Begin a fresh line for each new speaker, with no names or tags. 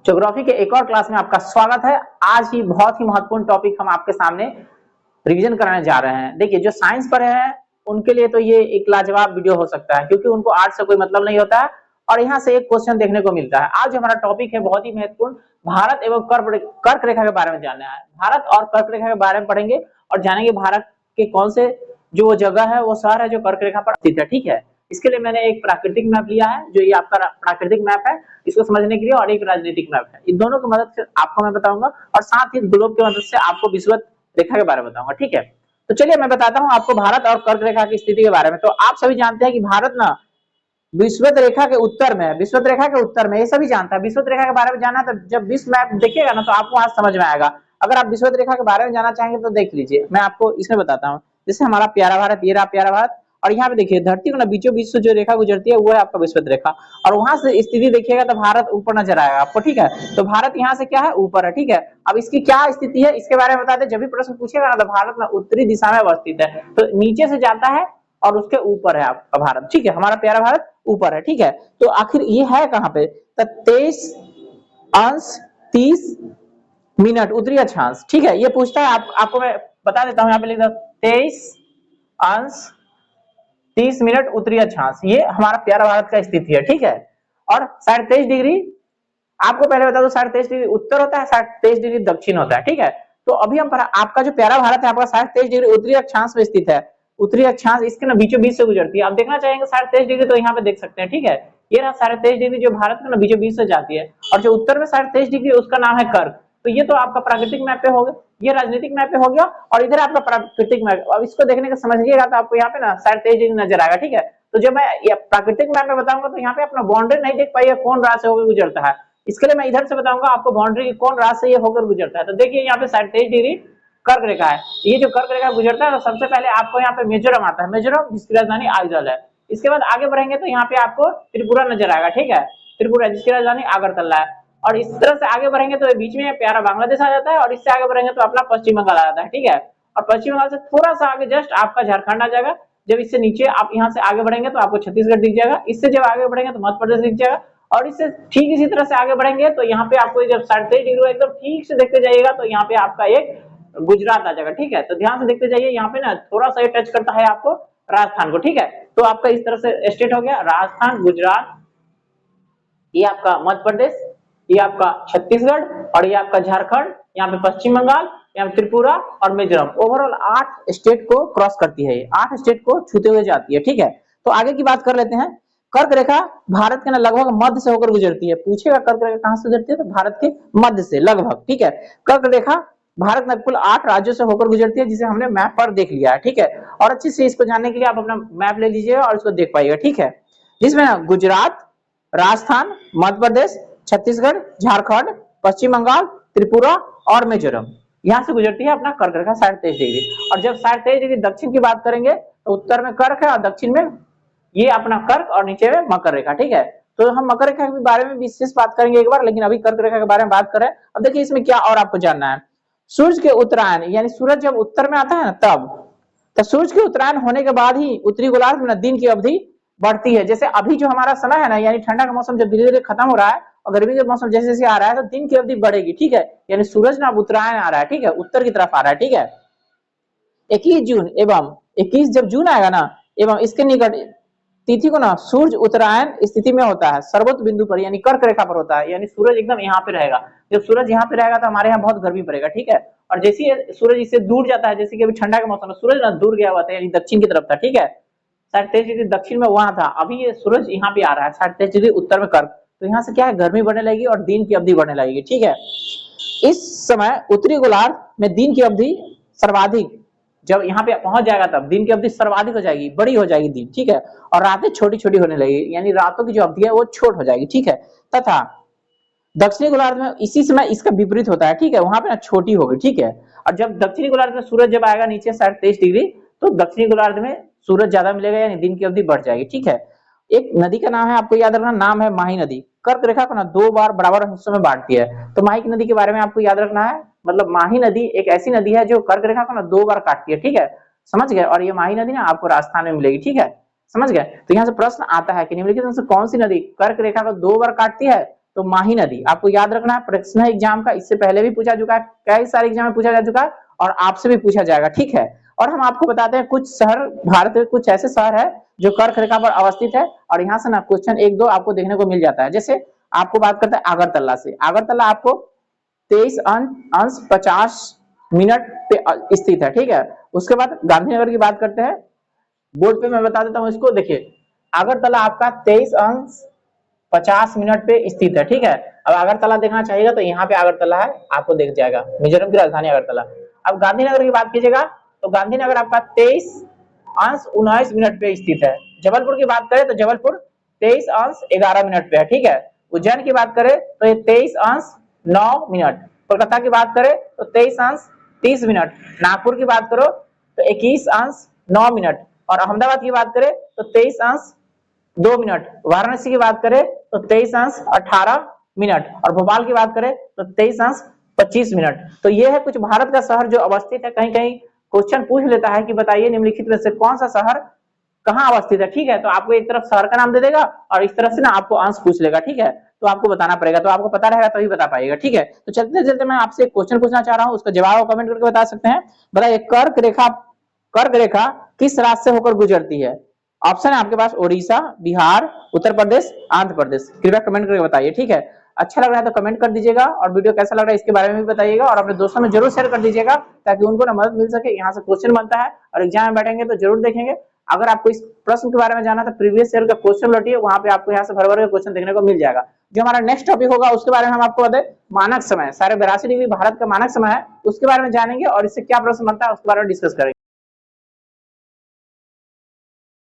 Geography के एक और क्लास में आपका स्वागत है। आज ही बहुत ही महत्वपूर्ण टॉपिक हम आपके सामने रिवीजन कराने जा रहे हैं। देखिए, जो साइंस पर है उनके लिए तो ये एक लाजवाब वीडियो हो सकता है, क्योंकि उनको आर्ट से कोई मतलब नहीं होता है और यहाँ से एक क्वेश्चन देखने को मिलता है। आज हमारा टॉपिक है बहुत ही महत्वपूर्ण, भारत एवं कर्क रेखा के बारे में जानना है। भारत और कर्क रेखा के बारे में पढ़ेंगे और जानेंगे भारत के कौन से जो जगह है, वो शहर है जो कर्क रेखा पर स्थित है। ठीक है, इसके लिए मैंने एक प्राकृतिक मैप लिया है, जो ये आपका प्राकृतिक मैप है, इसको समझने के लिए, और एक राजनीतिक मैप है। इन दोनों की मदद से आपको मैं बताऊंगा और साथ ही ग्लोब की मदद से आपको विषुवत रेखा के बारे में बताऊंगा। ठीक है, तो चलिए मैं बताता हूं आपको भारत और कर्क रेखा की स्थिति के बारे में। तो आप सभी जानते हैं कि भारत ना विषुवत रेखा के उत्तर में है, विषुवत रेखा के उत्तर में, ये सभी जानता है। विषुवत रेखा के बारे में जानना है तो जब विश्व मैप देखिएगा ना तो आपको आज समझ में आएगा। अगर आप विषुवत रेखा के बारे में जानना चाहेंगे तो देख लीजिए, मैं आपको इसमें बताता हूँ। जैसे हमारा प्यारा भारत, ये रहा प्यारा भारत, और यहाँ पे देखिए धरती को ना बीचों बीच से जो रेखा गुजरती है वो है आपका विषुवत रेखा, और वहां से स्थिति देखिएगा तो भारत ऊपर नजर आएगा आपको। ठीक है, तो भारत यहाँ से क्या है, ऊपर है। ठीक है, अब इसकी क्या स्थिति है इसके बारे में बता दें। जब भी प्रश्न पूछेगा ना तो भारत ना उत्तरी दिशा में अवस्थित है, तो नीचे से जाता है और उसके ऊपर है आपका भारत। ठीक है, हमारा प्यारा भारत ऊपर है। ठीक है, तो आखिर ये है कहाँ पे, 23:30 उत्तरी अक्षांश। ठीक है, ये पूछता है आपको मैं बता देता हूँ, यहाँ पे लिख दो 23:30 उत्तरी अक्षांश, ये हमारा प्यारा भारत का स्थिति है। ठीक है, और 23.5 डिग्री आपको पहले बता दो, 23.5 डिग्री उत्तर होता है, 23 डिग्री दक्षिण होता है। ठीक है, तो अभी हम आपका जो प्यारा भारत है आपका 23 डिग्री उत्तरी अक्षांश में स्थित है। उत्तरी अक्षांश इसके ना बीचों बीच से गुजरती है। आप देखना चाहेंगे 23 डिग्री, तो यहाँ पे देख सकते हैं। ठीक है, ये रहा 23 डिग्री जो भारत के ना बीचों बीच से जाती है, और जो उत्तर में 23 डिग्री उसका नाम है कर्क। तो ये तो आपका प्राकृतिक मैप पे हो गया, ये राजनीतिक मैप पे हो गया, और इधर आपका प्राकृतिक मैप। अब इसको देखने का समझिएगा तो आपको यहाँ पे ना 23 डिग्री नजर आएगा। ठीक है, तो जब मैं प्राकृतिक मैप में बताऊंगा तो यहाँ पे अपना बाउंड्री नहीं देख पाइए कौन राह से होकर गुजरता है, इसके लिए मैं इधर से बताऊंगा आपको बाउंड्री कौन राह से ये होकर गुजरता है। तो देखिए यहाँ पे 23 डिग्री कर्क रेखा है। ये जो कर्क रेखा गुजरता है तो सबसे पहले आपको यहाँ पे मिजोरम आता है, मिजोरम जिसकी राजधानी आइजल है। इसके बाद आगे बढ़ेंगे तो यहाँ पे आपको त्रिपुरा नजर आएगा। ठीक है, त्रिपुरा जिसकी राजधानी अगरतला है, और इस तरह से आगे बढ़ेंगे तो बीच में प्यारा बांग्लादेश आ जाता है, और इससे आगे बढ़ेंगे तो अपना पश्चिम बंगाल आ जाता है। ठीक है, और पश्चिम बंगाल से थोड़ा सा आगे जस्ट आपका झारखंड आ जाएगा। जब इससे नीचे आप यहाँ से आगे बढ़ेंगे तो आपको छत्तीसगढ़ दिख जाएगा। इससे जब आगे बढ़ेंगे तो मध्य प्रदेश दिख जाएगा, और इससे ठीक इसी तरह से आगे बढ़ेंगे तो यहाँ पे आपको जब 23 डिग्री एकदम ठीक से देखते जाइएगा तो यहाँ पे आपका एक गुजरात आ जाएगा। ठीक है, तो ध्यान से देखते जाइए, यहाँ पे ना थोड़ा सा ये टच करता है आपको राजस्थान को। ठीक है, तो आपका इस तरह से स्टेट हो गया राजस्थान, गुजरात, ये आपका मध्य प्रदेश, ये आपका छत्तीसगढ़, और ये आपका झारखंड, यहाँ पे पश्चिम बंगाल, यहाँ पे त्रिपुरा और मिजोरम। ओवरऑल 8 स्टेट को क्रॉस करती है, 8 स्टेट को छूते हुए जाती है। ठीक है, तो आगे की बात कर लेते हैं। कर्क रेखा भारत के ना लगभग मध्य से होकर गुजरती है। पूछेगा कर्क रेखा कहां से गुजरती है, तो भारत के मध्य से लगभग। ठीक है, कर्क रेखा भारत में कुल 8 राज्यों से होकर गुजरती है, जिसे हमने मैप पर देख लिया है। ठीक है, और अच्छे से इसको जानने के लिए आप अपना मैप ले लीजिएगा और इसको देख पाइएगा। ठीक है, जिसमें ना गुजरात, राजस्थान, मध्य प्रदेश, छत्तीसगढ़, झारखंड, पश्चिम बंगाल, त्रिपुरा और मिजोरम, यहाँ से गुजरती है अपना कर्क रेखा 23 डिग्री। और जब 23 डिग्री दक्षिण की बात करेंगे तो उत्तर में कर्क है और दक्षिण में ये अपना कर्क और नीचे में मकर रेखा। ठीक है, तो हम मकर रेखा के बारे में विशेष बात करेंगे एक बार, लेकिन अभी कर्क रेखा के बारे में बात करें। अब देखिए इसमें क्या और आपको जानना है। सूर्य के उत्तरायण, यानी सूरज जब उत्तर में आता है ना तब, तो सूरज के उत्तरायण होने के बाद ही उत्तरी गोलार्ध में दिन की अवधि बढ़ती है। जैसे अभी जो हमारा समय है ना, यानी ठंडा का मौसम जब धीरे धीरे खत्म हो रहा है और गर्मी का मौसम जैसे जैसे आ रहा है तो दिन की अवधि बढ़ेगी। ठीक है, यानी सूरज ना अब उत्तरायण आ रहा है। ठीक है, उत्तर की तरफ आ रहा है। ठीक है, 21 जून एवं 21 जब जून आएगा ना एवं इसके निकट तिथि को ना सूर्य उत्तरायण स्थिति में होता है, सर्वोच्च बिंदु पर यानी कर्क रेखा पर होता है, यानी सूरज एकदम यहाँ पे रहेगा। जब सूरज यहाँ पे रहेगा तो हमारे यहाँ बहुत गर्मी पड़ेगा। ठीक है, और जैसे ही सूरज इससे दूर जाता है, जैसे कि अभी ठंडा के मौसम में सूरज ना दूर गया हुआ था, यानी दक्षिण की तरफ था। ठीक है, 23 डिग्री दक्षिण में वहां था, अभी ये सूरज यहाँ पे आ रहा है 23 डिग्री उत्तर में कर्क, तो यहाँ से क्या है गर्मी बढ़ने लगेगी और दिन की अवधि बढ़ने लगेगी। ठीक है, इस समय उत्तरी गोलार्ध में दिन की अवधि सर्वाधिक, जब यहाँ पे पहुंच जाएगा तब दिन की अवधि सर्वाधिक हो जाएगी, बड़ी हो जाएगी दिन। ठीक है, और रातें छोटी छोटी होने लगेगी, यानी रातों की जो अवधि है वो छोट हो जाएगी। ठीक है, तथा दक्षिणी गोलार्ध में इसी समय इसका विपरीत होता है। ठीक है, वहां पे ना छोटी होगी। ठीक है, और जब दक्षिणी गोलार्ध में सूरज जब आएगा नीचे 23 डिग्री तो दक्षिणी गोलार्ध में सूरज ज्यादा मिलेगा, यानी दिन की अवधि बढ़ जाएगी। ठीक है, एक नदी का नाम है, आपको याद रखना, नाम है माही नदी। कर्क रेखा को ना 2 बार बराबर हिस्सों में बांटती है, तो माही की नदी के बारे में आपको याद रखना है। मतलब माही नदी एक ऐसी नदी है जो कर्क रेखा को ना 2 बार काटती है। ठीक है, समझ गए, और ये माही नदी ना आपको राजस्थान में मिलेगी। ठीक है, समझ गए, तो यहाँ से प्रश्न आता है कि निम्नलिखित में से कौन सी नदी कर्क रेखा को 2 बार काटती है, तो माही नदी। आपको याद रखना है, प्रश्न एग्जाम का इससे पहले भी पूछा चुका है, कई सारे एग्जाम में पूछा जा चुका है और आपसे भी पूछा जाएगा, ठीक है। और हम आपको बताते हैं कुछ शहर, भारत के कुछ ऐसे शहर है जो कर्क रेखा पर अवस्थित है और यहाँ से ना क्वेश्चन 1-2 आपको देखने को मिल जाता है। जैसे आपको बात करते हैं आगरतला से। आगरतला आपको 23 अंश 50 मिनट पे स्थित है, ठीक है। उसके बाद गांधीनगर की बात करते हैं, बोर्ड पे मैं बता देता हूँ इसको। देखिए आगरतला आपका 23 अंश 50 मिनट पे स्थित है, ठीक है। अब अगरतला देखना चाहिएगा तो यहाँ पे अगरतला है, आपको दिख जाएगा, मिजोरम की राजधानी अगरतला। अब गांधीनगर की बात कीजिएगा तो गांधीनगर आपका 23 अंश 19 मिनट पे स्थित है। जबलपुर की बात करें तो जबलपुर 23 अंश 11 मिनट पे है, ठीक है। उज्जैन की बात करें तो ये 23 अंश 9 मिनट। कोलकाता की बात करें तो 23 अंश 30 मिनट। नागपुर की बात करो तो 21 अंश 9 मिनट। और अहमदाबाद की बात करें तो 23 अंश 2 मिनट। वाराणसी की बात करें तो 23 अंश 18 मिनट और भोपाल की बात करें तो 23 अंश 25 मिनट। तो ये है कुछ भारत का शहर जो अवस्थित है। कहीं कहीं क्वेश्चन पूछ लेता है कि बताइए निम्नलिखित में से कौन सा शहर कहाँ अवस्थित है, ठीक है। तो आपको एक तरफ शहर का नाम दे देगा और इस तरफ से ना आपको अंश पूछ लेगा, ठीक है। तो आपको बताना पड़ेगा, तो आपको पता रहेगा तभी बता पाएगा, ठीक है। तो चलते चलते मैं आपसे एक क्वेश्चन पूछना चाह रहा हूँ, उसका जवाब कमेंट करके बता सकते हैं। बताइए कर्क रेखा किस राज्य से होकर गुजरती है। ऑप्शन है आपके पास ओडिशा, बिहार, उत्तर प्रदेश, आंध्र प्रदेश। कृपया कमेंट करके बताइए, ठीक है। अच्छा लग रहा है तो कमेंट कर दीजिएगा और वीडियो कैसा लग रहा है इसके बारे में भी बताइएगा और अपने दोस्तों में जरूर शेयर कर दीजिएगा ताकि उनको ना मदद मिल सके। यहाँ से क्वेश्चन बनता है और एग्जाम में बैठेंगे तो जरूर देखेंगे। अगर आपको इस प्रश्न के बारे में जाना तो प्रीवियस ईयर का क्वेश्चन लौटिए, वहां पे आपको यहाँ से भर भर के क्वेश्चन देखने को मिल जाएगा। जो हमारा नेक्स्ट टॉपिक होगा उसके बारे में हम आपको बताएं, मानक समय। सारे 82 डिग्री भारत का मानक समय है, उसके बारे में जानेंगे और इससे क्या प्रश्न बनता है उसके बारे में डिस्कस करेंगे।